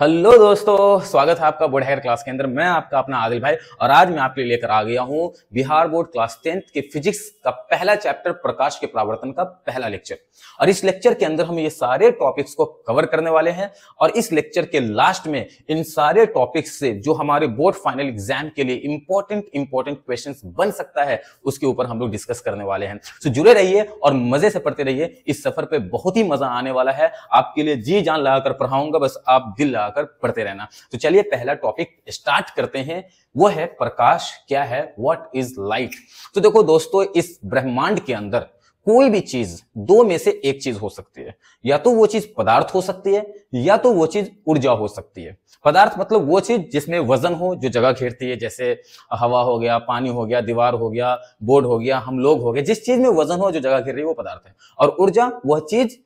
Hello दोस्तों, स्वागत है आपका बोर्ड हैकर क्लास के अंदर। मैं आपका अपना आदिल भाई और आज मैं आपके लिए लेकर आ गया हूं बिहार बोर्ड क्लास 10th के फिजिक्स का पहला चैप्टर प्रकाश के परावर्तन का पहला लेक्चर। और इस लेक्चर के अंदर हम ये सारे टॉपिक्स को कवर करने वाले हैं और इस लेक्चर के लास्ट में इन सारे टॉपिक्स से जो हमारे बोर्ड फाइनल एग्जाम के लिए इंपॉर्टेंट क्वेश्चंस बन सकता है उसके ऊपर हम लोग डिस्कस करने वाले हैं। तो जुड़े रहिए और मजे से पढ़ते रहिए। इस सफर पे बहुत ही मजा आने वाला है। आपके लिए जी जान लगाकर पढ़ाऊंगा, बस आप दिल लगाकर पढ़ते रहना। तो चलिए पहला टॉपिक स्टार्ट करते हैं, वो है प्रकाश क्या है, व्हाट इज लाइट। तो देखो दोस्तों, इस ब्रह्मांड के अंदर कोई भी चीज दो में से एक चीज हो सकती है। या तो वो चीज पदार्थ हो सकती है या तो वो चीज ऊर्जा हो सकती है। पदार्थ मतलब वो चीज जिसमें वजन हो, जो जगह घेरती है, जैसे हवा हो गया, पानी हो गया, दीवार हो गया, बोर्ड हो गया, हम लोग हो गए। जिस चीज में वजन हो, जो जगह घेर रही है, वो पदार्थ है। और ऊर्जा वह चीज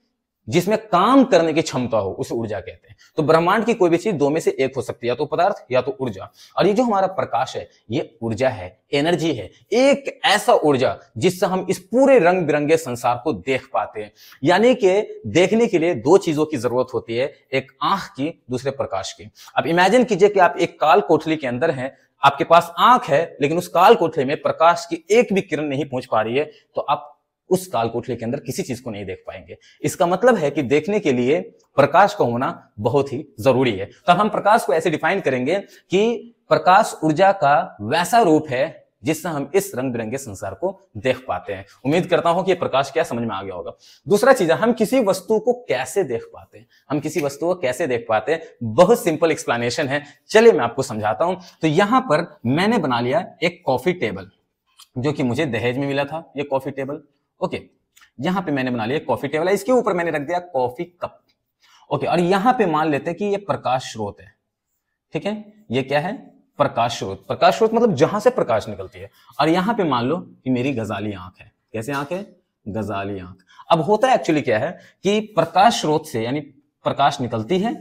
जिसमें काम करने की क्षमता हो, उसे ऊर्जा कहते हैं। तो ब्रह्मांड की कोई भी चीज दो में से एक हो सकती है, या तो पदार्थ या तो ऊर्जा। और ये जो हमारा प्रकाश है, ये ऊर्जा है, एनर्जी है, एक ऐसा ऊर्जा जिससे हम इस पूरे रंग बिरंगे संसार को देख पाते हैं। यानी कि देखने के लिए दो चीजों की जरूरत होती है, एक आंख की, दूसरे प्रकाश की। अब इमेजिन कीजिए कि आप एक काल कोठरी के अंदर हैं, आपके पास आंख है लेकिन उस काल कोठरी में प्रकाश की एक भी किरण नहीं पहुंच पा रही है, तो आप उस काल कोठरी के अंदर किसी चीज को नहीं देख पाएंगे। इसका मतलब है कि देखने के लिए प्रकाश का होना बहुत ही जरूरी है। तो अब हम प्रकाश को ऐसे डिफाइन करेंगे कि प्रकाश ऊर्जा का वैसा रूप है जिससे हम इस रंग बिरंगे संसार को देख पाते हैं। उम्मीद करता हूं कि ये प्रकाश क्या समझ में आ गया होगा। दूसरा चीज है, हम किसी वस्तु को कैसे देख पाते हैं। हम किसी वस्तु को कैसे देख पाते हैं, बहुत सिंपल एक्सप्लेनेशन है। चलिए मैं आपको समझाता हूं। तो यहां पर मैंने बना लिया एक कॉफी टेबल, जो कि मुझे दहेज में मिला था। ये कॉफी टेबल, ओके। यहां पे मैंने बना लिया कॉफी टेबल है, इसके ऊपर मैंने रख दिया कॉफी कप, ओके। और यहां पे मान लेते हैं कि ये प्रकाश स्रोत है, ठीक है। ये क्या है? प्रकाश स्रोत। प्रकाश स्रोत मतलब जहां से प्रकाश निकलती है। और यहां पे मान लो कि मेरी गजाली आंख है। कैसे आंख है? गजाली आंख। अब होता है एक्चुअली क्या है कि प्रकाश स्रोत से यानी प्रकाश निकलती है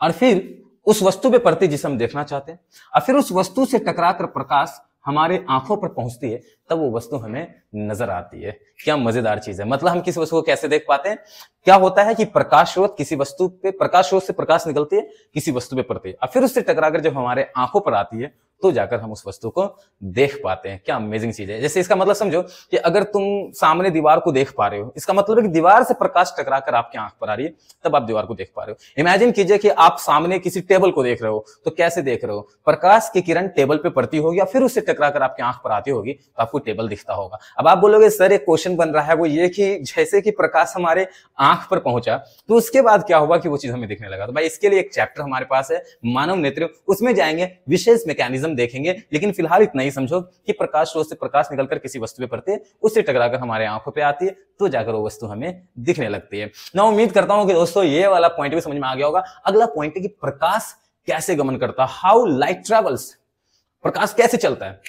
और फिर उस वस्तु पे पड़ती जिसे हम देखना चाहते हैं, और फिर उस वस्तु से टकराकर प्रकाश हमारे आंखों पर पहुंचती है, तब वो वस्तु हमें नजर आती है। क्या मजेदार चीज है। मतलब हम किसी वस्तु को कैसे देख पाते हैं? क्या होता है कि प्रकाश स्रोत किसी वस्तु पे, प्रकाश स्रोत से प्रकाश निकलती है, किसी वस्तु पे पड़ती है, और फिर उससे टकराकर जब हमारे आंखों पर आती है, तो जाकर हम उस वस्तु को देख पाते हैं। क्या अमेजिंग चीज है। जैसे इसका मतलब समझो कि अगर तुम सामने दीवार को देख पा रहे हो, इसका मतलब है कि दीवार से प्रकाश टकराकर आपकी आंख पर आ रही है, तब आप दीवार को देख पा रहे हो। इमेजिन कीजिए कि आप सामने किसी टेबल को देख रहे हो, तो कैसे देख रहे हो? प्रकाश की किरण टेबल पे पड़ती होगी और फिर उससे टकराकर आपकी आंख पर आती होगी, तो आपको टेबल दिखता होगा। अब आप बोलोगे सर एक क्वेश्चन बन रहा है, वो ये कि जैसे कि प्रकाश हमारे आंख पर पहुंचा तो उसके बाद क्या हुआ कि वो चीज हमें दिखने लगा। तो भाई इसके लिए एक चैप्टर हमारे पास है, मानव नेत्र, उसमें जाएंगे, विशेष मैकेनिज्म देखेंगे। लेकिन फिलहाल इतना ही समझो कि प्रकाश स्रोत से प्रकाश निकलकर किसी वस्तु पे पड़ती है, उससे टकराकर हमारे आंखों पे आती है, तो जाकर वो वस्तु हमें दिखने लगती है ना। उम्मीद करता हूं कि दोस्तों ये वाला पॉइंट भी समझ में आ गया होगा। अगला पॉइंट है कि प्रकाश कैसे गमन करता है, हाउ लाइट ट्रेवल्स। प्रकाश कैसे चलता है?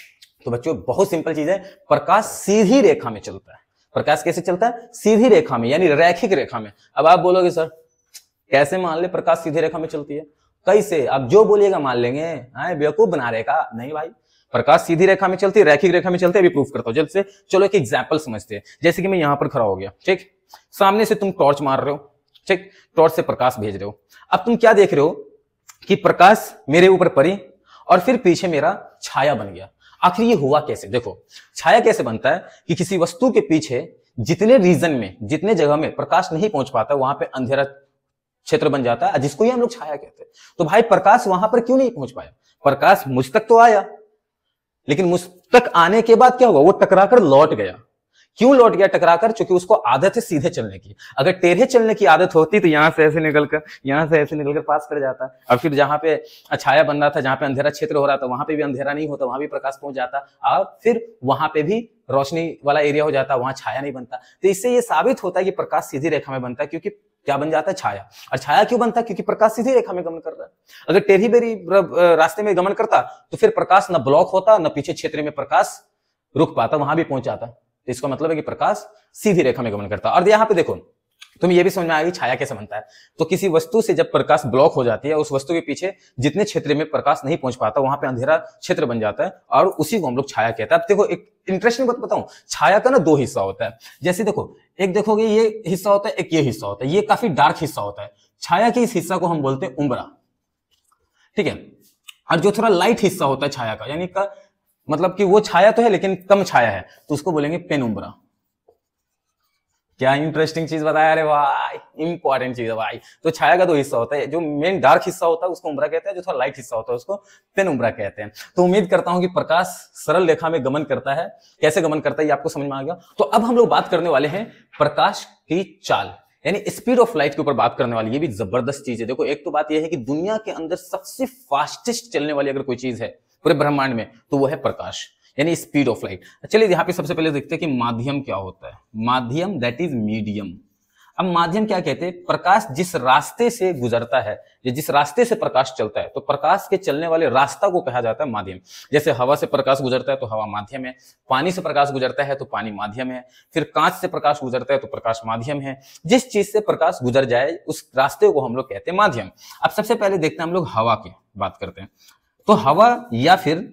तो बच्चों बहुत सिंपल चीज है, प्रकाश सीधी रेखा में चलता है। प्रकाश कैसे चलता है? सीधी रेखा में, यानी रैखिक रेखा में। अब आप बोलोगे सर कैसे मान ले प्रकाश सीधी रेखा में चलती है? कैसे? आप जो बोलिएगा मान लेंगे, बेवकूफ बना रहेगा। नहीं भाई, प्रकाश सीधी रेखा में चलती है, रैखिक रेखा में चलती है। अभी प्रूफ करता हूं जल्द से। चलो एक एग्जांपल समझते हैं। जैसे कि मैं यहां पर खड़ा हो गया, ठीक, सामने से तुम टॉर्च मार रहे हो, ठीक, टॉर्च से प्रकाश भेज रहे हो। अब तुम क्या देख रहे हो कि प्रकाश मेरे ऊपर पड़ी और फिर पीछे मेरा छाया बन गया। आखिर ये हुआ कैसे? देखो छाया कैसे बनता है कि किसी वस्तु के पीछे जितने रीजन में, जितने जगह में प्रकाश नहीं पहुंच पाता, वहां पे अंधेरा क्षेत्र बन जाता है, जिसको ही हम लोग छाया कहते हैं। तो भाई प्रकाश वहां पर क्यों नहीं पहुंच पाया? प्रकाश मुझ तक तो आया, लेकिन मुझ तक आने के बाद क्या हुआ? वो टकराकर लौट गया। क्यों लौट गया टकराकर? क्योंकि उसको आदत है सीधे चलने की। अगर टेढ़े चलने की आदत होती तो यहां से ऐसे निकलकर, यहां से ऐसे निकलकर पास कर जाता, और फिर जहां पे छाया बन रहा था, जहां पे अंधेरा क्षेत्र हो रहा था, वहां पे भी अंधेरा नहीं होता, वहां भी प्रकाश पहुंच जाता, और फिर वहां पे भी रोशनी वाला एरिया हो जाता, वहां छाया नहीं बनता। तो इससे ये साबित होता है कि प्रकाश सीधी रेखा में बनता है, क्योंकि क्या बन जाता है? छाया। और छाया क्यों बनता है? क्योंकि प्रकाश सीधी रेखा में गमन कर रहा है। अगर टेढ़ी बेरी रास्ते में गमन करता तो फिर प्रकाश न ब्लॉक होता, न पीछे क्षेत्र में प्रकाश रुक पाता, वहां भी पहुंच जाता। तो इसका मतलब है कि प्रकाश सीधी रेखा में गमन करता। और यहां पे देखो तुम्हें यह भी समझ में आएगी छाया कैसे बनता है। तो किसी वस्तु से जब प्रकाश ब्लॉक हो जाती है, उस वस्तु के पीछे जितने क्षेत्र में प्रकाश नहीं पहुंच पाता, वहां पे अंधेरा क्षेत्र बन जाता है, और उसी को हम लोग छाया कहते हैं। अब देखो एक इंटरेस्टिंग बात बताऊं, छाया का ना दो हिस्सा होता है। जैसे देखो, एक देखोगे ये हिस्सा होता है, एक ये हिस्सा होता है, ये काफी डार्क हिस्सा होता है। छाया के इस हिस्सा को हम बोलते हैं उम्बरा, ठीक है। और जो थोड़ा लाइट हिस्सा होता है छाया का, यानी का मतलब कि वो छाया तो है लेकिन कम छाया है, तो उसको बोलेंगे पेनुम्ब्रा। क्या इंटरेस्टिंग चीज बताया, अरे भाई इंपॉर्टेंट चीज है भाई। तो छाया का दो हिस्सा होता है, जो मेन डार्क हिस्सा होता है उसको उम्ब्रा कहते हैं, जो थोड़ा लाइट हिस्सा होता है उसको पेनुम्ब्रा कहते हैं। तो उम्मीद करता हूं कि प्रकाश सरल रेखा में गमन करता है, कैसे गमन करता है ये आपको समझ में आ गया। तो अब हम लोग बात करने वाले हैं प्रकाश की चाल, यानी स्पीड ऑफ लाइट के ऊपर बात करने वाली। ये भी जबरदस्त चीज है। देखो एक तो बात यह है कि दुनिया के अंदर सबसे फास्टेस्ट चलने वाली अगर कोई चीज है पूरे ब्रह्मांड में तो वो है प्रकाश, यानी स्पीड ऑफ लाइट। चलिए यहाँ पे सबसे पहले देखते हैं कि माध्यम क्या होता है। माध्यम दैट इज मीडियम। अब माध्यम क्या कहते हैं, प्रकाश जिस रास्ते से गुजरता है, जिस रास्ते से प्रकाश चलता है, तो प्रकाश के चलने वाले रास्ता को कहा जाता है माध्यम। जैसे हवा से प्रकाश गुजरता है तो हवा माध्यम है, पानी से प्रकाश गुजरता है तो पानी माध्यम है, फिर कांच से प्रकाश गुजरता है तो प्रकाश माध्यम है। जिस चीज से प्रकाश गुजर जाए उस रास्ते को हम लोग कहते हैं माध्यम। अब सबसे पहले देखते हैं हम लोग हवा की बात करते हैं। तो हवा या फिर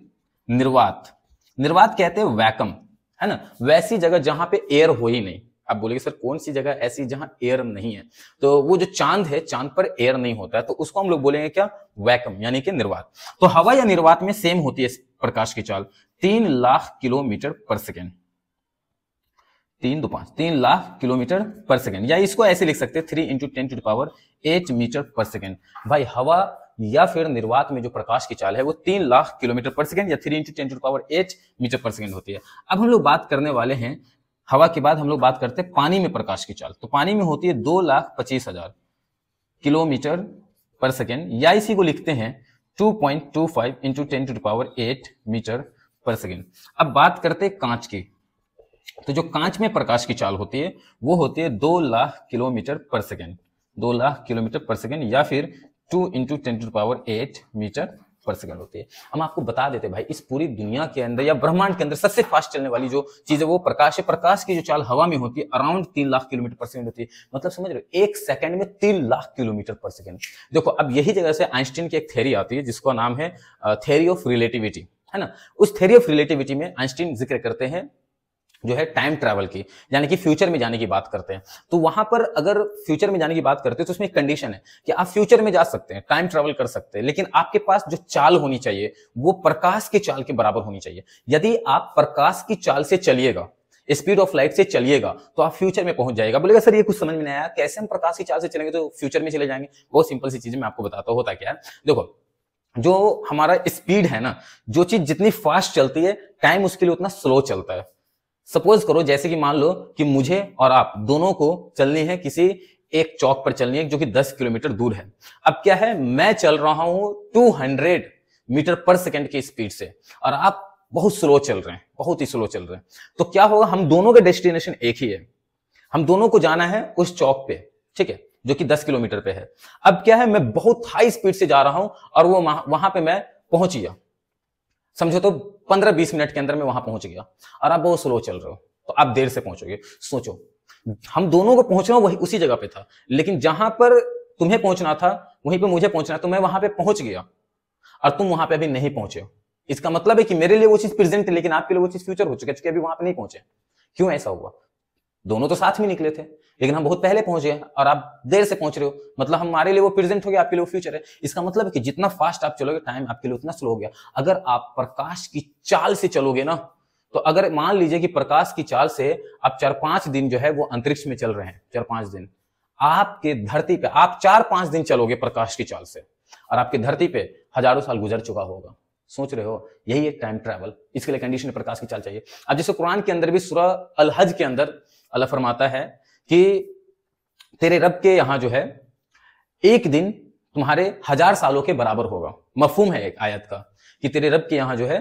निर्वात, निर्वात कहते हैं वैक्यूम, है ना, वैसी जगह जहां पे एयर हो ही नहीं। आप बोलेंगे सर कौन सी जगह ऐसी जहां एयर नहीं है, तो वो जो चांद है, चांद पर एयर नहीं होता है, तो उसको हम लोग बोलेंगे क्या, वैक्यूम, यानी कि निर्वात। तो हवा या निर्वात में सेम होती है प्रकाश की चाल 3 लाख किलोमीटर पर सेकेंड। 3 2 5 3 लाख किलोमीटर पर सेकेंड, या इसको ऐसे लिख सकते हैं 3 × 10⁸ मीटर पर सेकेंड। भाई हवा या फिर निर्वात में जो प्रकाश की चाल है वो 3 लाख किलोमीटर पर सेकेंड या 3 × 10⁸ मीटर पर सेकेंड होती है। अब हम लोग बात करने वाले हैं हवा के बाद हम लोग बात करते हैं पानी में प्रकाश की चाल। तो पानी में होती है 2,25,000 किलोमीटर पर सेकेंड, या इसी को लिखते हैं 2.25 × 10⁸ मीटर पर सेकेंड। अब बात करते हैं कांच की। तो जो कांच में प्रकाश की चाल होती है वो होती है 2 लाख किलोमीटर पर सेकेंड, 2 लाख किलोमीटर पर सेकेंड, या फिर 2 × 10⁸ मीटर पर सेकंड होती है। हम आपको बता देते भाई इस पूरी दुनिया के अंदर या ब्रह्मांड के अंदर सबसे फास्ट चलने वाली जो चीज है वो प्रकाश है। प्रकाश की जो चाल हवा में होती है अराउंड 3 लाख किलोमीटर पर सेकंड होती है। मतलब समझ रहे हो, एक सेकंड में 3 लाख किलोमीटर पर सेकंड। देखो अब यही जगह से आइंस्टीन की एक थ्योरी आती है जिसका नाम है थ्योरी ऑफ रिलेटिविटी, है ना। उस थ्योरी ऑफ रिलेटिविटी में आइंस्टीन जिक्र करते हैं जो है टाइम ट्रैवल की, यानी कि फ्यूचर में जाने की बात करते हैं। तो वहां पर अगर फ्यूचर में जाने की बात करते हैं तो उसमें एक कंडीशन है कि आप फ्यूचर में जा सकते हैं, टाइम ट्रैवल कर सकते हैं, लेकिन आपके पास जो चाल होनी चाहिए वो प्रकाश की चाल के बराबर होनी चाहिए। यदि आप प्रकाश की चाल से चलिएगा, स्पीड ऑफ लाइट से चलिएगा, तो आप फ्यूचर में पहुंच जाएगा। बोलेगा सर ये कुछ समझ में नहीं आया, कैसे हम प्रकाश की चाल से चलेंगे तो फ्यूचर में चले जाएंगे। बहुत सिंपल सी चीज मैं आपको बताता हूं होता क्या है। देखो जो हमारा स्पीड है ना, जो चीज जितनी फास्ट चलती है टाइम उसके लिए उतना स्लो चलता है। सपोज करो जैसे कि मान लो कि मुझे और आप दोनों को चलनी है किसी एक चौक पर चलनी है जो कि 10 किलोमीटर दूर है। अब क्या है, मैं चल रहा हूं 200 मीटर पर सेकंड की स्पीड से और आप बहुत स्लो चल रहे हैं, बहुत ही स्लो चल रहे हैं। तो क्या होगा, हम दोनों का डेस्टिनेशन एक ही है, हम दोनों को जाना है उस चौक पे, ठीक है, जो कि 10 किलोमीटर पे है। अब क्या है, मैं बहुत हाई स्पीड से जा रहा हूं और वो वहां पे मैं पहुंच गया, समझो तो 15-20 मिनट के अंदर मैं वहां पहुंच गया और आप बहुत स्लो चल रहे हो तो आप देर से पहुंचोगे। सोचो हम दोनों को पहुंचना वही उसी जगह पे था, लेकिन जहां पर तुम्हें पहुंचना था वहीं पे मुझे पहुंचना, तो मैं वहां पे पहुंच गया और तुम वहां पे अभी नहीं पहुंचे। इसका मतलब है कि मेरे लिए वो चीज प्रेजेंट है लेकिन आपके लिए वो चीज फ्यूचर हो चुकी है, अभी वहां पे नहीं पहुंचे। क्यों ऐसा हुआ? दोनों तो साथ में निकले थे लेकिन हम बहुत पहले पहुंच गए और आप देर से पहुंच रहे हो, मतलब हमारे लिए वो प्रेजेंट हो गया, आपके लिए वो फ्यूचर है। इसका मतलब है कि जितना फास्ट आप चलोगे टाइम आपके लिए उतना स्लो हो गया। अगर आप प्रकाश की चाल से चलोगे ना, तो अगर मान लीजिए कि प्रकाश की चाल से आप 4-5 दिन जो है वो अंतरिक्ष में चल रहे हैं, 4-5 दिन आपके धरती पे आप 4-5 दिन चलोगे प्रकाश की चाल से और आपकी धरती पे हजारों साल गुजर चुका होगा। सोच रहे हो, यही एक टाइम ट्रैवल, इसके लिए कंडीशन प्रकाश की चाल चाहिए। अब जैसे कुरान के अंदर भी सूरह अल हज के अंदर अल्लाह फरमाता है कि तेरे रब के यहां जो है एक दिन तुम्हारे 1000 सालों के बराबर होगा। मफहूम है एक आयत का कि तेरे रब के यहां जो है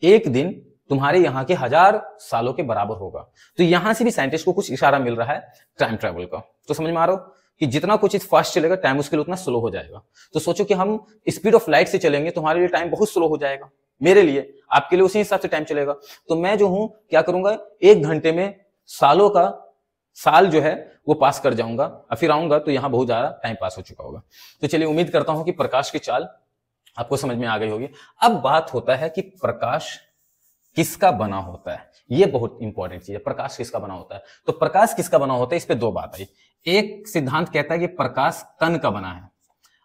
एक दिन तुम्हारे यहां के 1000 सालों के बराबर होगा। तो यहां से भी साइंटिस्ट को कुछ इशारा मिल रहा है टाइम ट्रैवल का। तो समझ में आ रहा हो कि जितना कुछ इस फास्ट चलेगा टाइम उसके लिए उतना स्लो हो जाएगा। तो सोचो कि हम स्पीड ऑफ लाइट से चलेंगे तो हमारे लिए टाइम बहुत स्लो हो जाएगा, मेरे लिए, आपके लिए उसी हिसाब से टाइम चलेगा। तो मैं जो हूं क्या करूंगा, 1 घंटे में सालों का साल जो है वो पास कर जाऊंगा और फिर आऊंगा तो यहां बहुत ज्यादा टाइम पास हो चुका होगा। तो चलिए उम्मीद करता हूं कि प्रकाश की चाल आपको समझ में आ गई होगी। अब बात होता है कि प्रकाश किसका बना होता है, ये बहुत इंपॉर्टेंट चीज है। प्रकाश किसका बना होता है? तो प्रकाश किसका बना होता है, इस पे 2 बात आई। एक सिद्धांत कहता है कि प्रकाश कण का बना है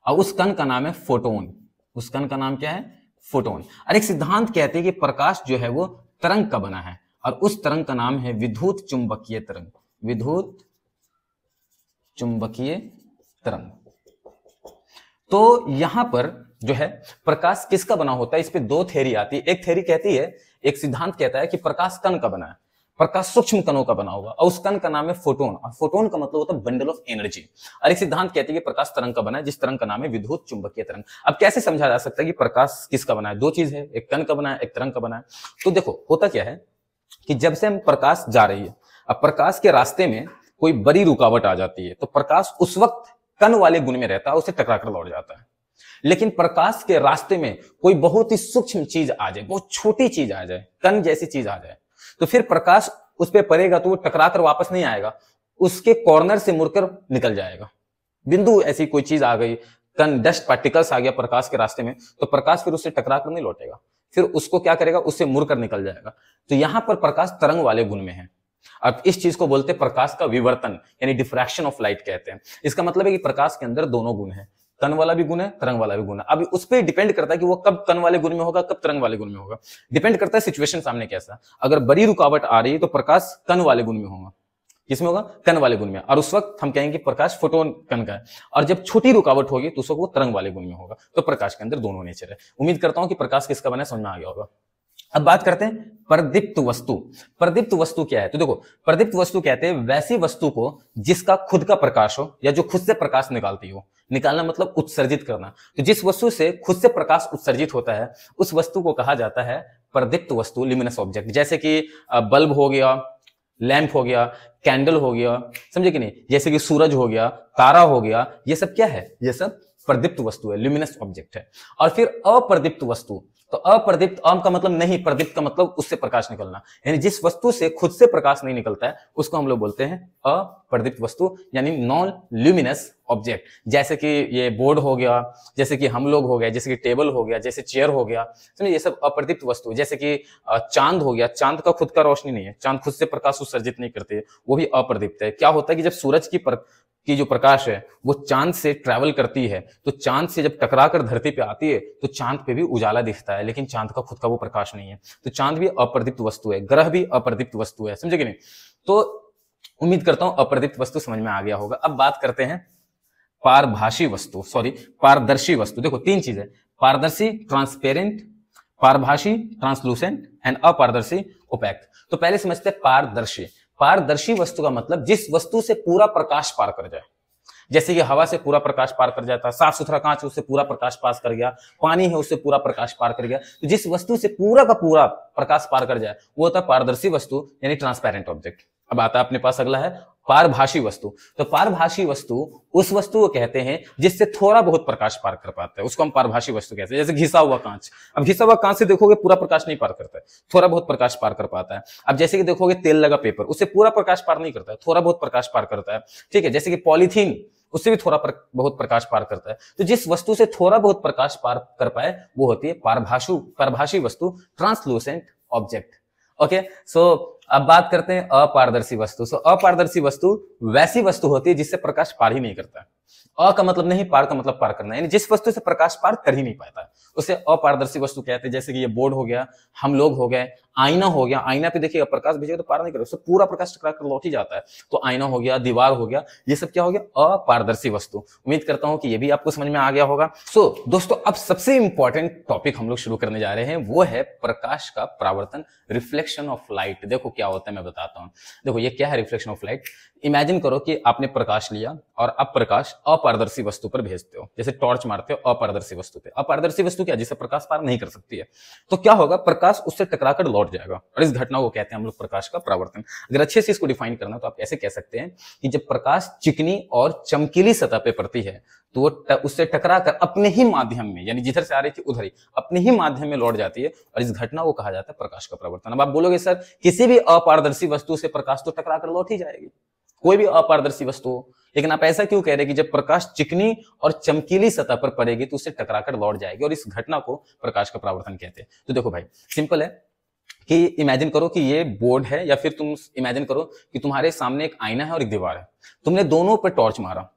और उस कण का नाम है फोटोन। उस कण का नाम क्या है? फोटोन। और एक सिद्धांत कहते हैं कि प्रकाश जो है वो तरंग का बना है और उस तरंग का नाम है विद्युत चुंबकीय तरंग। विद्युत चुंबकीय तरंग। तो यहां पर जो है प्रकाश किसका बना होता है, इस पे दो थ्योरी आती है। एक थ्योरी कहती है, एक सिद्धांत कहता है कि प्रकाश कण का बना है, प्रकाश सूक्ष्म कणों का बना होगा और उस कण का नाम है फोटोन, और फोटोन का मतलब होता है बंडल ऑफ एनर्जी। और एक सिद्धांत कहती है कि प्रकाश तरंग का बना है, जिस तरंग का नाम है विद्युत चुंबकीय तरंग। अब कैसे समझा जा सकता है कि प्रकाश किसका बना है? दो चीज है, एक कण का बना है, एक तरंग का बना है। तो देखो होता क्या है कि जब से हम प्रकाश जा रही है, अब प्रकाश के रास्ते में कोई बड़ी रुकावट आ जाती है तो प्रकाश उस वक्त कण वाले गुण में रहता है, उसे टकराकर लौट जाता है। लेकिन प्रकाश के रास्ते में कोई बहुत ही सूक्ष्म चीज आ जाए, बहुत छोटी चीज आ जाए, कण जैसी चीज आ जाए, तो फिर प्रकाश उस पर पड़ेगा तो वो टकराकर वापस नहीं आएगा, उसके कॉर्नर से मुड़कर निकल जाएगा। बिंदु ऐसी कोई चीज आ गई, कण डस्ट पार्टिकल्स आ गया प्रकाश के रास्ते में, तो प्रकाश फिर उससे टकराकर नहीं लौटेगा, फिर उसको क्या करेगा, उससे मुड़कर निकल जाएगा। तो यहां पर प्रकाश तरंग वाले गुण में है। अब इस चीज को बोलते हैं प्रकाश का विवर्तन, यानी डिफ्रैक्शन ऑफ लाइट कहते हैं। इसका मतलब है कि प्रकाश के अंदर दोनों गुण है, कण वाला भी गुण है, तरंग वाला भी गुण है। अब उस पर डिपेंड करता है कि वो कब कण वाले गुण में होगा, कब तरंग वाले गुण में होगा। डिपेंड करता है सिचुएशन सामने कैसा। अगर बड़ी रुकावट आ रही है तो प्रकाश कण वाले गुण में होगा। किसमें होगा? कण वाले गुण में। और उस वक्त हम कहेंगे प्रकाश फोटोन कण का है। और जब छोटी रुकावट होगी तो उस वक्त वो तरंग वाले गुण में होगा। तो प्रकाश के अंदर दोनों नेचर है। उम्मीद करता हूं कि प्रकाश किसका बना है समझ में आ गया होगा। अब बात करते हैं प्रदीप्त वस्तु। प्रदीप्त वस्तु क्या है? तो देखो, प्रदीप्त वस्तु कहते हैं वैसी वस्तु को जिसका खुद का प्रकाश हो या जो खुद से प्रकाश निकालती हो। निकालना मतलब उत्सर्जित करना। तो जिस वस्तु से खुद से प्रकाश उत्सर्जित होता है उस वस्तु को कहा जाता है प्रदीप्त वस्तु, ल्यूमिनस ऑब्जेक्ट। जैसे कि बल्ब हो गया, लैंप हो गया, कैंडल हो गया, समझे कि नहीं? जैसे कि सूरज हो गया, तारा हो गया, ये सब क्या है? ये सब प्रदीप्त वस्तु है, ल्यूमिनस ऑब्जेक्ट है। और फिर अप्रदीप्त वस्तु, तो अप्रदीप्त, अम का मतलब नहीं, प्रदीप्त का मतलब उससे प्रकाश निकलना, यानी जिस वस्तु से खुद से प्रकाश नहीं निकलता है उसको हम लोग बोलते हैं अप्रदीप्त वस्तु, यानी नॉन ल्यूमिनस ऑब्जेक्ट। जैसे कि ये बोर्ड हो गया, जैसे कि हम लोग हो गए, जैसे कि टेबल हो गया, जैसे चेयर हो गया, समझे? ये सब अप्रदीप्त वस्तु। जैसे कि चांद हो गया, चांद का खुद का रोशनी नहीं है, चांद खुद से प्रकाश उत्सर्जित नहीं करते है, वो भी अप्रदीप्त है। क्या होता है कि जब सूरज की जो प्रकाश है वो चांद से ट्रैवल करती है, तो चांद से जब टकराकर धरती पे आती है तो चांद पे भी उजाला दिखता है, लेकिन चांद का खुद का वो प्रकाश नहीं है। तो चांद भी अप्रदीप्त वस्तु है, ग्रह भी अप्रदीप्त वस्तु है, समझे कि नहीं? तो उम्मीद करता हूं अप्रदीप्त वस्तु समझ में आ गया होगा। अब बात करते हैं पारभासी वस्तु, पारदर्शी वस्तु। देखो तीन चीजें, पारदर्शी ट्रांसपेरेंट, पारभासी ट्रांसलूसेंट एंड अपारदर्शी ओपैक। तो पहले समझते हैं पारदर्शी। पारदर्शी वस्तु का मतलब जिस वस्तु से पूरा प्रकाश पार कर जाए। जैसे कि हवा से पूरा प्रकाश पार कर जाता है, साफ सुथरा कांच है उससे पूरा प्रकाश पास कर गया, पानी है उससे पूरा प्रकाश पार कर गया। तो जिस वस्तु से पूरा का पूरा प्रकाश पार कर जाए वो होता है पारदर्शी वस्तु, यानी ट्रांसपेरेंट ऑब्जेक्ट। अब आता है अपने पास अगला है पारभासी वस्तु। तो पारभासी वस्तु उस वस्तु को कहते हैं जिससे थोड़ा बहुत प्रकाश पार कर पाता है, उसको हम पारभासी वस्तु कहते हैं। जैसे घिसा हुआ कांच, अब घिसा हुआ कांच से देखोगे पूरा प्रकाश नहीं पार करता है, थोड़ा बहुत प्रकाश पार कर पाता है। अब जैसे कि देखोगे तेल लगा पेपर, उससे पूरा प्रकाश पार नहीं करता है, थोड़ा बहुत प्रकाश पार करता है, ठीक है। जैसे कि पॉलीथीन, उससे भी थोड़ा बहुत प्रकाश पार करता है। तो जिस वस्तु से थोड़ा बहुत प्रकाश पार कर पाए वो होती है पारभासी वस्तु, ट्रांसलूसेंट ऑब्जेक्ट। ओके, सो अब बात करते हैं अपारदर्शी वस्तु। अपारदर्शी वस्तु वैसी वस्तु होती है जिससे प्रकाश पार ही नहीं करता। अ का मतलब नहीं, पार का मतलब पार करना, यानी जिस वस्तु से प्रकाश पार कर ही नहीं पाता उसे अपारदर्शी वस्तु कहते हैं। जैसे कि ये बोर्ड हो गया, हम लोग हो गए, आईना हो गया। आईना पे देखिए प्रकाश भेजेगा तो पार नहीं करेगा, उससे पूरा प्रकाश टकरा कर लौट ही जाता है। तो आईना हो गया, दीवार हो गया, ये सब क्या हो गया? अपारदर्शी वस्तु। उम्मीद करता हूं कि ये भी आपको समझ में आ गया होगा। सो दोस्तों, अब सबसे इंपॉर्टेंट टॉपिक हम लोग शुरू करने जा रहे हैं, वो है प्रकाश का परावर्तन, रिफ्लेक्शन ऑफ लाइट। देखो क्या होता है मैं बताता हूं। देखो ये क्या है रिफ्लेक्शन ऑफ लाइट। इमेजिन करो कि आपने प्रकाश लिया और अब प्रकाश अपारदर्शी वस्तु पर भेजते हो, जैसे टॉर्च मारते हो अपारदर्शी वस्तु पे। अपारदर्शी वस्तु क्या, जिसे प्रकाश पार नहीं कर सकती है। तो क्या होगा? प्रकाश उससे टकराकर लौट जाएगा और इस घटना को कहते हैं हम लोग प्रकाश का परावर्तन। अगर अच्छे से इसको डिफाइन करना तो आप ऐसे कह सकते हैं कि जब प्रकाश चिकनी और चमकीली सतह पे पड़ती है तो वो उससे टकराकर अपने ही माध्यम में, यानी जिधर से आ रही थी उधर ही अपने ही माध्यम में लौट जाती है और इस घटना को कहा जाता है प्रकाश का परावर्तन। अब आप बोलोगे सर किसी भी अपारदर्शी वस्तु से प्रकाश तो टकराकर लौट ही जाएगी, कोई भी अपारदर्शी वस्तु हो, लेकिन आप ऐसा क्यों कह रहे हैं कि जब प्रकाश चिकनी और चमकीली सतह पर पड़ेगी तो उससे टकराकर लौट जाएगी और इस घटना को प्रकाश का परावर्तन कहते हैं। तो देखो भाई, सिंपल है कि इमेजिन करो कि ये बोर्ड है, या फिर तुम इमेजिन करो कि तुम्हारे सामने एक आईना है और एक दीवार है। तुमने दोनों पर टॉर्च मारा,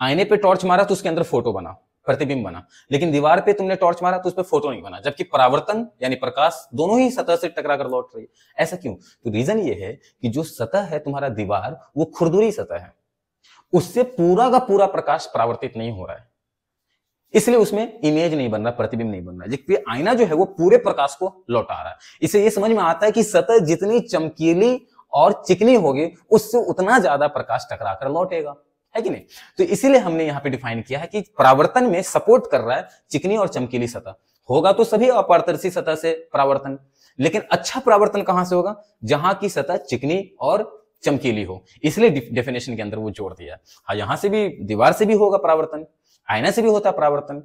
आईने पे टॉर्च मारा तो उसके अंदर फोटो बना, प्रतिबिंब बना, लेकिन दीवार पे तुमने टॉर्च मारा तो उस पर फोटो नहीं बना, जबकि परावर्तन यानी प्रकाश दोनों ही सतह से टकरा कर लौट रही है। ऐसा क्यों? तो रीजन ये है कि जो सतह है तुम्हारा दीवार, वो खुरदुरी सतह है, उससे पूरा का पूरा प्रकाश परावर्तित नहीं हो रहा है, इसलिए उसमें इमेज नहीं बन रहा, प्रतिबिंब नहीं बन रहा, जबकि आईना जो है वो पूरे प्रकाश को लौटा रहा है। इसे ये समझ में आता है कि सतह जितनी चमकीली और चिकनी होगी उससे उतना ज्यादा प्रकाश टकरा कर लौटेगा, है कि नहीं? तो इसीलिए हमने यहाँ पे डिफाइन किया है कि परावर्तन में सपोर्ट कर रहा है चिकनी और चमकीली सतह। होगा तो सभी अपारदर्शी सतह से परावर्तन, लेकिन अच्छा परावर्तन कहां से होगा? जहां की सतह चिकनी और चमकीली हो। इसलिए डेफिनेशन के अंदर वो जोड़ दिया। हाँ, यहां से भी, दीवार से भी होगा परावर्तन, आईना से भी होता है परावर्तन,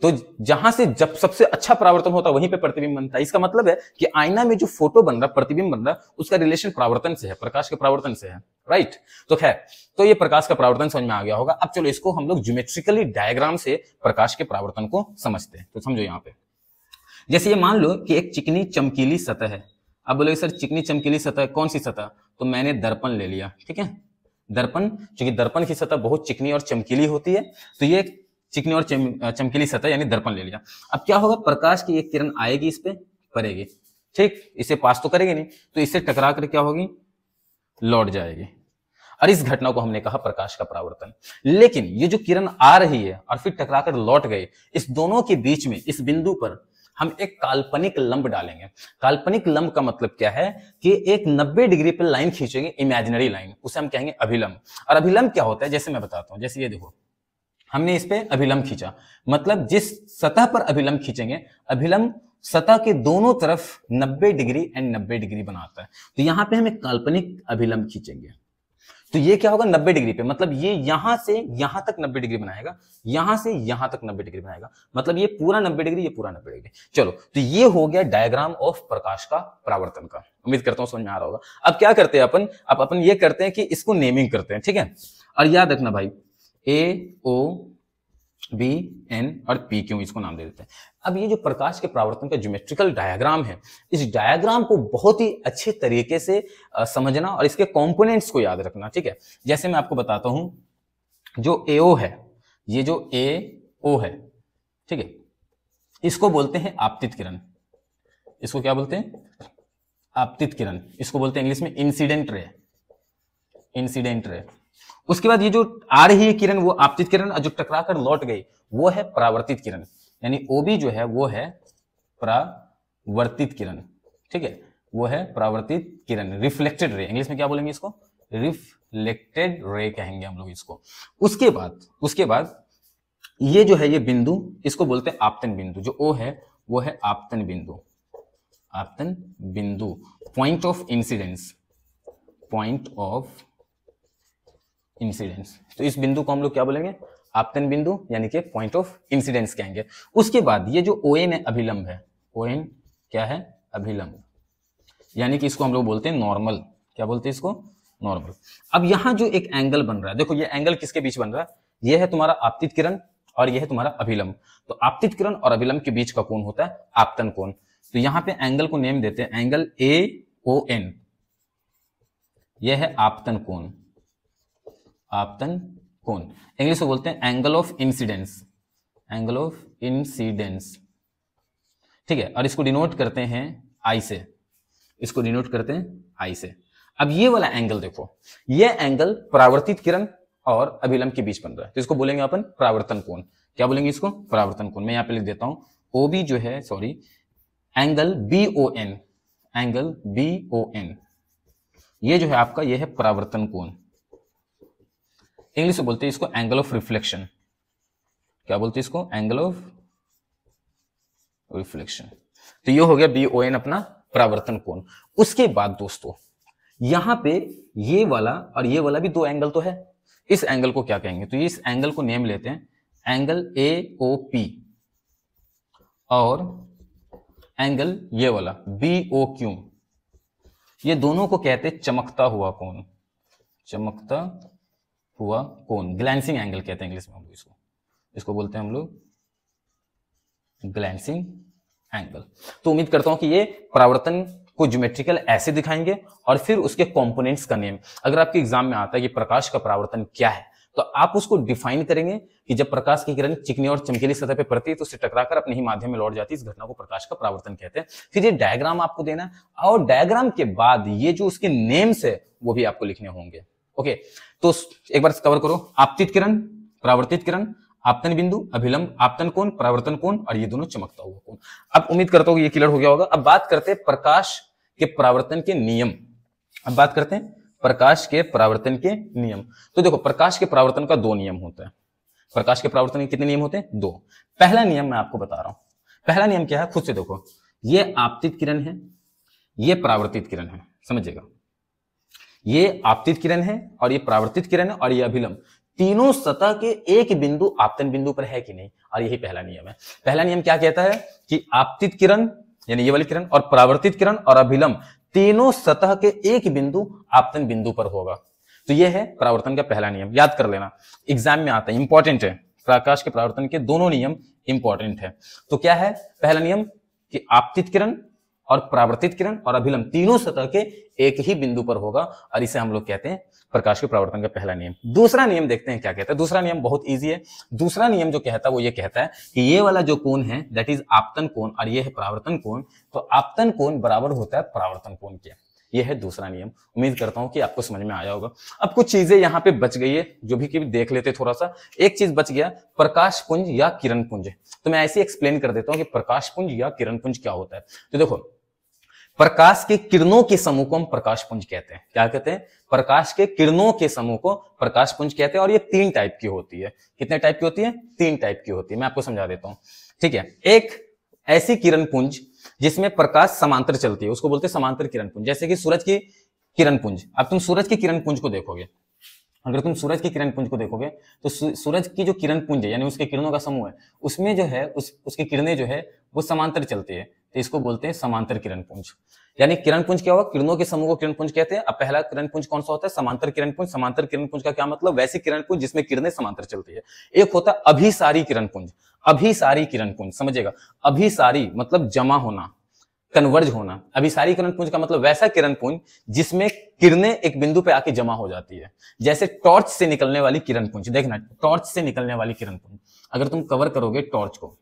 तो जहां से जब सबसे अच्छा परावर्तन होता है वहीं पे प्रतिबिंब बनता है। इसका मतलब है कि आईना में जो फोटो बन रहा है, प्रतिबिंब बन रहा है, उसका रिलेशन परावर्तन से है, प्रकाश के परावर्तन से है, राइट? तो खैर, तो ये प्रकाश का परावर्तन समझ में आ गया होगा। अब चलो इसको हम लोग ज्योमेट्रिकली डायग्राम से प्रकाश के परावर्तन को समझते हैं। तो समझो यहाँ पे, जैसे ये मान लो कि एक चिकनी चमकीली सतह है। अब बोलोगे सर चिकनी चमकीली सतह कौन सी सतह? तो मैंने दर्पण ले लिया, ठीक है, दर्पण, क्योंकि दर्पण की सतह बहुत चिकनी और चमकीली होती है, तो ये चिकनी और चमकीली सतह यानी दर्पण ले लिया। अब क्या होगा? प्रकाश की एक किरण आएगी, इस पे पड़ेगी, ठीक, इसे पास तो करेगी नहीं, तो इससे टकरा कर क्या होगी? लौट जाएगी। और इस घटना को हमने कहा प्रकाश का परावर्तन। लेकिन ये जो किरण आ रही है और फिर टकरा कर लौट गई, इस दोनों के बीच में, इस बिंदु पर हम एक काल्पनिक लंब डालेंगे। काल्पनिक लंब का मतलब क्या है कि एक 90 डिग्री पर लाइन खींचेंगे, इमेजिनरी लाइन, उसे हम कहेंगे अभिलंब। और अभिलंब क्या होता है? जैसे मैं बताता हूं, जैसे ये देखो, हमने इस पे अभिलंब खींचा, मतलब जिस सतह पर अभिलंब खींचेंगे, अभिलंब सतह के दोनों तरफ 90 डिग्री एंड 90 डिग्री बनाता है। तो यहां पे हम एक काल्पनिक अभिलंब खींचेंगे, तो ये क्या होगा? 90 डिग्री पे, मतलब ये यहां से यहां तक 90 डिग्री बनाएगा, यहां से यहां तक 90 डिग्री बनाएगा, मतलब ये पूरा 90 डिग्री, ये पूरा 90 डिग्री। चलो, तो ये हो गया डायग्राम ऑफ प्रकाश का परावर्तन का। उम्मीद करता हूं समझ में आ रहा होगा। अब क्या करते हैं अपन? अब अपन ये करते हैं कि इसको नेमिंग करते हैं, ठीक है? और याद रखना भाई, ए, ओ, बी, एन और पी, क्यों इसको नाम दे देते हैं। अब ये जो प्रकाश के परावर्तन का ज्योमेट्रिकल डायग्राम है, इस डायग्राम को बहुत ही अच्छे तरीके से समझना और इसके कंपोनेंट्स को याद रखना, ठीक है? जैसे मैं आपको बताता हूं, जो एओ है, ये जो एओ है, ठीक है, इसको बोलते हैं आपतित किरण। इसको क्या बोलते हैं? आपतित किरण। इसको बोलते हैं इंग्लिश में इंसिडेंट रे, इंसिडेंट रे। उसके बाद ये जो आ रही है किरण, वो आपतित किरण, और जो टकरा कर लौट गई वो है परावर्तित किरण, यानी ओबी जो है वो है परावर्तित किरण, ठीक है, वो है परावर्तित किरण, रिफ्लेक्टेड रे। इंग्लिश में क्या बोलेंगे इसको? रिफ्लेक्टेड रे कहेंगे हम लोग इसको। उसके बाद ये जो है, ये बिंदु, इसको बोलते हैं आपतन बिंदु। जो ओ है वो है आपतन बिंदु, आपतन बिंदु, point of incidence, point of incidence. तो इस बिंदु को हम लोग क्या बोलेंगे? आपतन बिंदु, यानी कि पॉइंट ऑफ इंसिडेंस कहेंगे। उसके बाद ये जो ON है, अभिलंब है। ON क्या है? अभिलंब, यानी कि इसको हम लोग बोलते हैं नॉर्मल। क्या बोलते हैं इसको? नॉर्मल। अब यहां जो एक एंगल बन रहा है, देखो ये एंगल किसके बीच बन रहा है? ये है तुम्हारा आपतित किरण और ये है तुम्हारा अभिलंब। तो आपतित किरण और अभिलंब के बीच का कोण होता है आपतन कोण। तो यहां पे एंगल को नेम देते हैं एंगल AON। यह है आपतन कोण, आपतन कोण। इंग्लिश में बोलते हैं angle of incidence, angle of incidence, ठीक है। और इसको डिनोट करते हैं आई से, इसको डिनोट करते हैं आई से। अब ये वाला एंगल देखो, ये एंगल परावर्तित किरण और अभिलंब के बीच बन रहा है, तो इसको बोलेंगे अपन परावर्तन कोण। क्या बोलेंगे इसको? परावर्तन कोण। मैं यहां पे लिख देता हूं OB जो है, sorry, angle BON, angle BON, ये जो है आपका, ये है परावर्तन कोण। इंग्लिश में बोलते हैं इसको एंगल ऑफ रिफ्लेक्शन। क्या बोलते हैं इसको? Angle of reflection. तो ये हो गया BON, अपना परावर्तन कोण। उसके बाद दोस्तों यहां पे ये वाला और ये वाला भी दो एंगल तो है, इस एंगल को क्या कहेंगे? तो इस एंगल को नेम लेते हैं एंगल AOP, और एंगल ये वाला BOQ, ये दोनों को कहते हैं चमकता हुआ कोण, चमकता हुआ कोण, ग्लैंसिंग एंगल कहते हैं इंग्लिश में हम लोग इसको, इसको बोलते हैं हम लोग ग्लैंसिंग एंगल। तो उम्मीद करता हूं कि ये परावर्तन को ज्योमेट्रिकल ऐसे दिखाएंगे और फिर उसके कंपोनेंट्स का नेम। अगर आपके एग्जाम में आता है कि प्रकाश का परावर्तन क्या है, तो आप उसको डिफाइन करेंगे कि जब प्रकाश की किरण चिकनी और चमकीली सतह पे पड़ती है तो उससे टकराकर अपने ही माध्यम में लौट जाती है, इस घटना को प्रकाश का परावर्तन कहते हैं। फिर ये डायग्राम आपको देना है और डायग्राम के बाद ये जो उसके नेम्स है वो भी आपको लिखने होंगे। ओके, तो एक बार कवर करो, आपतित किरण, परावर्तित किरण, आपतन बिंदु, अभिलंब, आपतन कोण, परावर्तन कोण और ये दोनों चमकता हुआ कोण। अब उम्मीद करता हूं ये क्लियर हो गया होगा। अब बात करते हैं प्रकाश के परावर्तन के नियम। अब बात करते हैं प्रकाश के परावर्तन के नियम। तो देखो, प्रकाश के परावर्तन का 2 नियम होता है। प्रकाश के परावर्तन के कितने नियम होते हैं? 2। पहला नियम मैं आपको बता रहा हूं। पहला नियम क्या है, खुद से देखो, ये आपतित किरण है, ये परावर्तित किरण है, समझिएगा। ये आपतित किरण है और ये परावर्तित किरण है और ये अभिलंब, तीनों सतह के एक बिंदु आपतन बिंदु पर है कि नहीं, और यही पहला नियम है। पहला नियम क्या कहता है कि आपतित किरण यानी ये वाली किरण और परावर्तित किरण और अभिलंब तीनों सतह के एक बिंदु आपतन बिंदु पर होगा। तो ये है परावर्तन का पहला नियम, याद कर लेना, एग्जाम में आता है, इंपॉर्टेंट है। प्रकाश के परावर्तन के दोनों नियम इंपॉर्टेंट है। तो क्या है पहला नियम कि आपतित किरण और परावर्तित किरण और अभिलंब तीनों सतह के एक ही बिंदु पर होगा, और इसे हम लोग कहते हैं प्रकाश के परावर्तन का पहला नियम। दूसरा नियम देखते हैं क्या कहता है। दूसरा नियम बहुत इजी है। दूसरा नियम जो कहता है वो ये कहता है कि ये वाला जो कोण है दैट इज आपतन कोण और ये है परावर्तन कोण, तो आपतन कोण बराबर होता है परावर्तन कोण के। ये है दूसरा नियम। उम्मीद करता हूं कि आपको समझ में आया होगा। अब कुछ चीजें यहाँ पे बच गई है जो भी कि देख लेते थोड़ा सा। एक चीज बच गया, प्रकाश पुंज या किरण पुंज। तो मैं ऐसे एक्सप्लेन कर देता हूं कि प्रकाश पुंज या किरण पुंज क्या होता है। तो देखो, प्रकाश के किरणों के समूह को हम प्रकाश पुंज कहते हैं। क्या कहते हैं? प्रकाश के किरणों के समूह को प्रकाश पुंज कहते हैं। और ये 3 टाइप की होती है। कितने टाइप की होती है? 3 टाइप की होती है। मैं आपको समझा देता हूं, ठीक है। एक ऐसी किरण पुंज जिसमें प्रकाश समांतर चलती है, उसको बोलते हैं समांतर किरण पुंज। जैसे कि सूरज की किरण पुंज। अब तुम सूरज की किरण पुंज को देखोगे, अगर तुम सूरज की किरण पुंज को देखोगे तो सूरज की जो किरण पुंज है यानी उसके किरणों का समूह है, उसमें जो है उसकी किरणें जो है वो समांतर चलती है, तो इसको बोलते हैं समांतर किरण पुंज। यानी किरण पुंज क्या हुआ? किरणों के समूह को किरण पुंज कहते हैं। अब पहला किरण पुंज कौन सा होता है? समांतर किरण पुंज। समांतर किरण पुंज का क्या मतलब? वैसी किरण पुंज जिसमें किरणें समांतर चलती है। एक होता है अभिसारी किरण पुंज। अभिसारी किरण पुंज समझिएगा, अभिसारी मतलब जमा होना, कन्वर्ज होना। अभिसारी किरण पुंज का मतलब वैसा किरण पुंज जिसमें किरणें एक बिंदु पे आके जमा हो जाती है। जैसे टॉर्च से निकलने वाली किरण पुंज, देखना, टॉर्च से निकलने वाली किरण पुंज अगर तुम कवर करोगे टॉर्च को,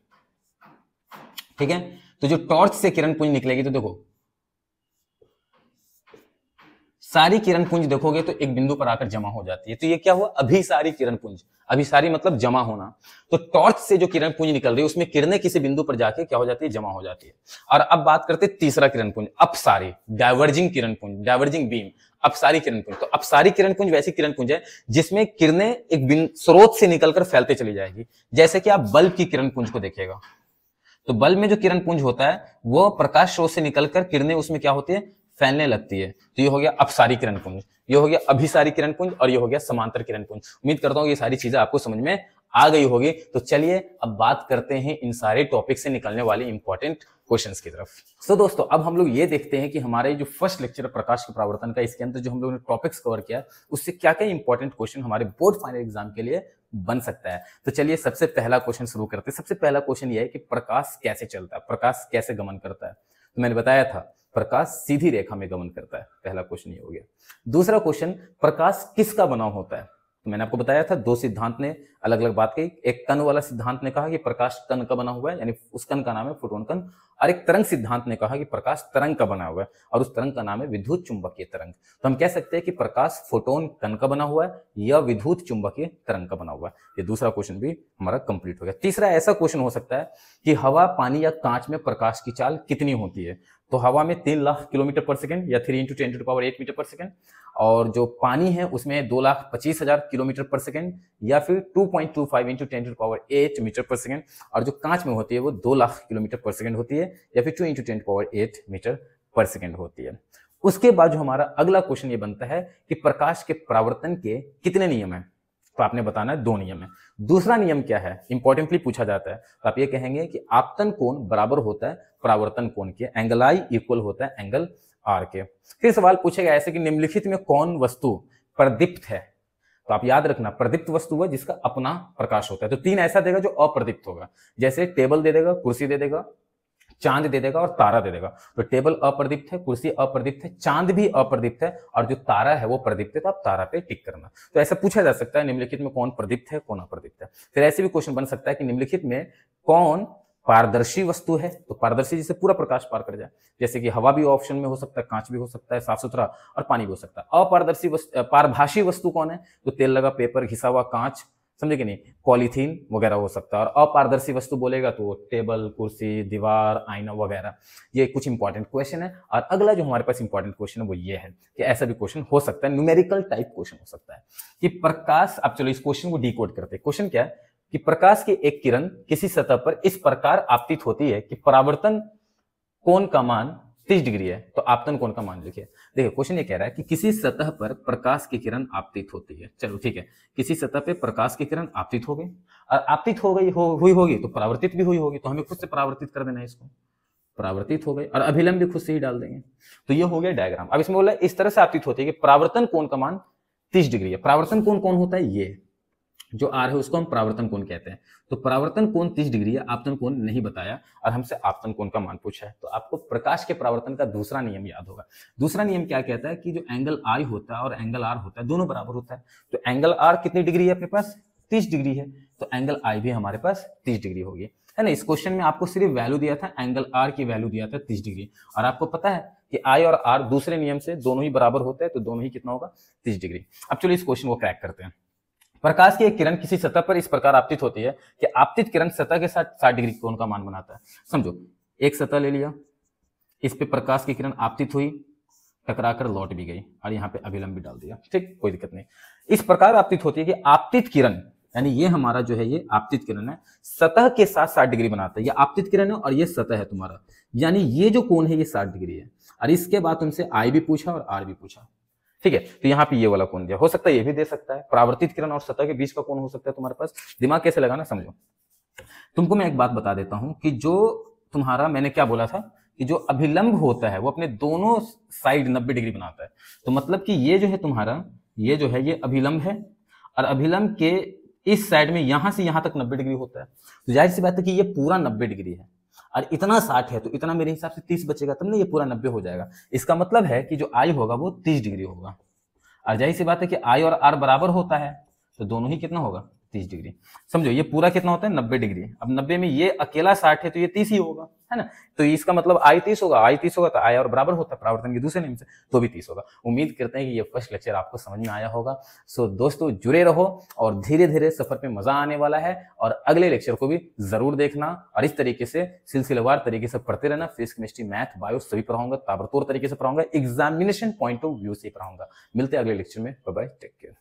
ठीक है, तो जो टॉर्च से किरण पुंज निकलेगी, तो देखो सारी किरण पुंज देखोगे तो एक बिंदु पर आकर जमा हो जाती है। तो ये क्या हुआ? अभिसारी किरण पुंज। अभिसारी मतलब जमा होना। तो टॉर्च से जो किरण पुंज निकल रही है उसमें किरणें किसी बिंदु पर जाके क्या हो जाती है? जमा हो जाती है। और अब बात करते हैं तीसरा किरण पुंज, अपसारी, डाइवर्जिंग किरण पुंज, डाइवर्जिंग बीम, अपसारी किरण पुंज। तो अपसारी किरण पुंज वैसी किरण पुंज है जिसमें किरणें एक स्रोत से निकलकर फैलते चली जाएगी। जैसे कि आप बल्ब की किरण पुंज को देखिएगा, तो बल्ब में जो किरण पुंज होता है वो प्रकाश स्रोत से निकलकर किरणें उसमें क्या होती है? फैलने लगती है। तो ये हो गया अपसारी किरण पुंज, ये हो गया अभिसारी किरण पुंज और ये हो गया समांतर किरण पुंज। उम्मीद करता हूं ये सारी चीजें आपको समझ में आ गई होगी। तो चलिए अब बात करते हैं इन सारे टॉपिक से निकलने वाले इंपॉर्टेंट क्वेश्चंस की तरफ। तो दोस्तों अब हम लोग ये देखते हैं कि हमारे जो फर्स्ट लेक्चर है प्रकाश के परावर्तन का, इसके अंदर जो हम लोगों ने टॉपिक्स कवर किया उससे क्या क्या इंपॉर्टेंट क्वेश्चन हमारे बोर्ड फाइनल एग्जाम के लिए बन सकता है। तो चलिए सबसे पहला क्वेश्चन शुरू करते हैं। सबसे पहला क्वेश्चन ये है कि प्रकाश कैसे चलता है, प्रकाश कैसे गमन करता है। तो मैंने बताया था प्रकाश सीधी रेखा में गमन करता है। पहला क्वेश्चन ये हो गया। दूसरा क्वेश्चन, प्रकाश किसका बना होता है। तो मैंने आपको बताया था 2 सिद्धांत ने अलग अलग बात कही। एक कण वाला सिद्धांत ने कहा कि प्रकाश कण का बना हुआ है, यानी उस कण का नाम है फोटोन कण। और एक तरंग सिद्धांत ने कहा कि प्रकाश तरंग का बना हुआ है और उस तरंग का नाम है विद्युत चुंबकीय तरंग। तो हम कह सकते हैं कि प्रकाश फोटोन कण का बना हुआ है या विद्युत चुंबकीय तरंग का बना हुआ है। ये दूसरा क्वेश्चन भी हमारा कंप्लीट हो गया। तीसरा ऐसा क्वेश्चन हो सकता है कि हवा, पानी या कांच में प्रकाश की चाल कितनी होती है। तो हवा में 3 लाख किलोमीटर पर सेकंड या 3 × 10⁸ मीटर पर सेकंड, और जो पानी है उसमें 2,25,000 किलोमीटर पर सेकंड या फिर 2.25 × 10⁸ मीटर पर सेकंड, और जो कांच में होती है वो 2 लाख किलोमीटर पर सेकंड होती है या फिर 2 × 10⁸ मीटर पर सेकंड होती है। उसके बाद जो हमारा अगला क्वेश्चन ये बनता है कि प्रकाश के परावर्तन के कितने नियम है। तो आपने बताना है 2 नियम है। दूसरा नियम क्या है, इंपॉर्टेंटली पूछा जाता है। तो आप ये कहेंगे कि आपतन कोण बराबर होता है परावर्तन कोण के, एंगल आई इक्वल होता है एंगल आर के। फिर सवाल पूछेगा ऐसे कि निम्नलिखित में कौन वस्तु प्रदीप्त है। तो आप याद रखना प्रदीप्त वस्तु है जिसका अपना प्रकाश होता है। तो 3 ऐसा देगा जो अप्रदीप्त होगा, जैसे टेबल दे देगा, कुर्सी दे देगा, चांद दे देगा और तारा दे देगा। तो टेबल अप्रदीप्त है, कुर्सी अप्रदीप्त है, चांद भी अप्रदीप्त है और जो तारा है वो प्रदीप्त है, तो आप तारा पे टिक करना। तो ऐसा पूछा जा सकता है निम्नलिखित में कौन प्रदीप्त है कौन अप्रदीप्त है। फिर ऐसे भी क्वेश्चन बन सकता है कि निम्नलिखित में कौन पारदर्शी वस्तु है, तो पारदर्शी जिसे पूरा प्रकाश पार कर जाए, जैसे कि हवा भी ऑप्शन में हो सकता है, कांच भी हो सकता है, साफ सुथरा, और पानी भी हो सकता है। अपारदर्शी वस्तु पारभाषी वस्तु कौन है, तो तेल लगा पेपर, घिसा हुआ कांच, समझे कि नहीं, पॉलीथीन वगैरह हो सकता है। और अपारदर्शी वस्तु बोलेगा तो टेबल, कुर्सी, दीवार, आईना वगैरह। ये कुछ इंपॉर्टेंट क्वेश्चन है। और अगला जो हमारे पास इंपॉर्टेंट क्वेश्चन है वो ये है कि ऐसा भी क्वेश्चन हो सकता है, न्यूमेरिकल टाइप क्वेश्चन हो सकता है कि प्रकाश, अब चलो इस क्वेश्चन को डिकोड करते हैं। क्वेश्चन क्या है कि प्रकाश की एक किरण किसी सतह पर इस प्रकार आपतित होती है कि परावर्तन कोण का मान 30 डिग्री है, तो आपतन कोण का मान लिखिए। देखिए क्वेश्चन ये कह रहा है कि किसी सतह पर प्रकाश की किरण आपतित होती है। चलो ठीक है, किसी सतह पे प्रकाश की किरण आपतित हो गई, और आपतित हो गई हुई होगी तो परावर्तित भी हुई होगी, तो हमें खुद से परावर्तित कर देना है इसको, परावर्तित हो गई, और अभिलंब भी खुद से ही डाल देंगे। तो ये हो गया डायग्राम। अब इसमें बोला इस तरह से आपतित होती है कि परावर्तन कोण का मान 30 डिग्री है। परावर्तन कोण कौन होता है, ये जो आर है उसको हम परावर्तन कोण कहते हैं। तो परावर्तन कोण 30 डिग्री है, आपतन कोण नहीं बताया और हमसे आपतन कोण का मान पूछा है। तो आपको प्रकाश के परावर्तन का दूसरा नियम याद होगा। दूसरा नियम क्या कहता है कि जो एंगल आई होता है और एंगल आर होता है दोनों बराबर होता है। तो एंगल आर कितनी डिग्री है अपने पास, 30 डिग्री है, तो एंगल आई भी हमारे पास 30 डिग्री होगी, है ना। इस क्वेश्चन में आपको सिर्फ वैल्यू दिया था, एंगल आर की वैल्यू दिया था 30 डिग्री, और आपको पता है कि आई और आर दूसरे नियम से दोनों ही बराबर होते हैं, तो दोनों ही कितना होगा, 30 डिग्री। अब चलो इस क्वेश्चन को क्रैक करते हैं। प्रकाश की एक किरण किसी सतह पर इस प्रकार आपतित होती है कि आपतित किरण सतह के साथ 60 डिग्री कोण का मान बनाता है। समझो, एक सतह ले लिया, इस पे प्रकाश की किरण आपतित हुई, टकराकर लौट भी गई, और यहाँ पे अभिलंब भी डाल दिया, ठीक, कोई दिक्कत नहीं। इस प्रकार आपतित होती है कि आपतित किरण, यानी ये हमारा जो है ये आपतित किरण है, सतह के साथ 60 डिग्री बनाता है। ये आपतित किरण है और ये सतह है तुम्हारा, यानी ये जो कोण है ये 60 डिग्री है। और इसके बाद तुमसे आई भी पूछा और आर भी पूछा, ठीक है। तो यहाँ पे ये वाला कोण दिया, हो सकता है ये भी दे सकता है, परावर्तित किरण और सतह के बीच का कोण हो सकता है तुम्हारे पास। दिमाग कैसे लगाना समझो। तुमको मैं एक बात बता देता हूं कि जो तुम्हारा, मैंने क्या बोला था कि जो अभिलंब होता है वो अपने दोनों साइड 90 डिग्री बनाता है। तो मतलब कि ये जो है तुम्हारा, ये जो है ये अभिलंब है, और अभिलंब के इस साइड में यहां से यहां तक 90 डिग्री होता है। तो जाहिर सी बात है कि ये पूरा 90 डिग्री है, और इतना 60 है, तो इतना मेरे हिसाब से 30 बचेगा, तब ना ये पूरा 90 हो जाएगा। इसका मतलब है कि जो आई होगा वो 30 डिग्री होगा, और जाहिर सी बात है कि आई और आर बराबर होता है, तो दोनों ही कितना होगा, 30 डिग्री। समझो ये पूरा कितना होता है, 90 डिग्री। अब 90 में ये अकेला 60 है, तो ये 30 ही होगा, है ना। तो इसका मतलब आई 30 होगा, आई 30 होगा तो आई और बराबर होता है परावर्तन के दूसरे नियम से, तो भी 30 होगा। उम्मीद करते हैं कि ये फर्स्ट लेक्चर आपको समझ में आया होगा। सो दोस्तों जुड़े रहो, और धीरे धीरे सफर पे मजा आने वाला है, और अगले लेक्चर को भी जरूर देखना, और इस तरीके से सिलसिलेवार तरीके से पढ़ते रहना। फिजिक्स, केमिस्ट्री, मैथ, बायो सभी पढ़ाऊंगा, ताबड़तोड़ तरीके से पढ़ाऊंगा, एग्जामिनेशन पॉइंट ऑफ व्यू से पढ़ाऊंगा। मिलते हैं अगले लेक्चर में, बाय बाय, टेक केयर।